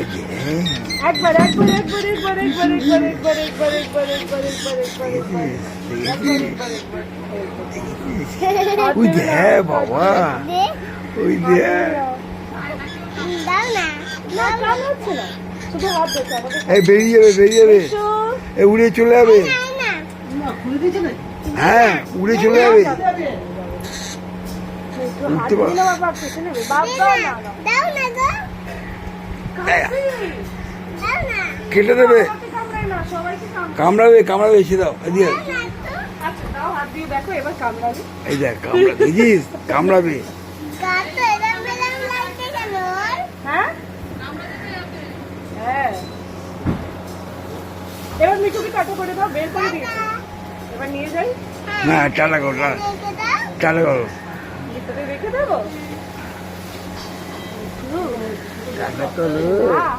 একবার একবার একবার একবার একবার একবার একবার একবার একবার একবার একবার একবার একবার ওই দেখ বাবা, ওই দেখ। শুধু হাত দেখো আমাদের এই বেরিয়ে যাবে, বেরিয়ে যাবে, এই উড়ে চলে যাবে। হ্যাঁ, উড়ে চলে যাবে। উঠতে পার- কেটে দেবে, কামড়াবে, কামড়াবে, এসে দাও, এদিকে। এই দেখ, কামড়া দেখিস, কামড়াবে। এবার মিঠুকে কাটো করে দাও, বের করে দিয়েছে। এবার নিয়ে যাই, না, টাটা করো, টাটা করো। ভিতরে রেখে দেবো। টাটা করো। হ্যাঁ।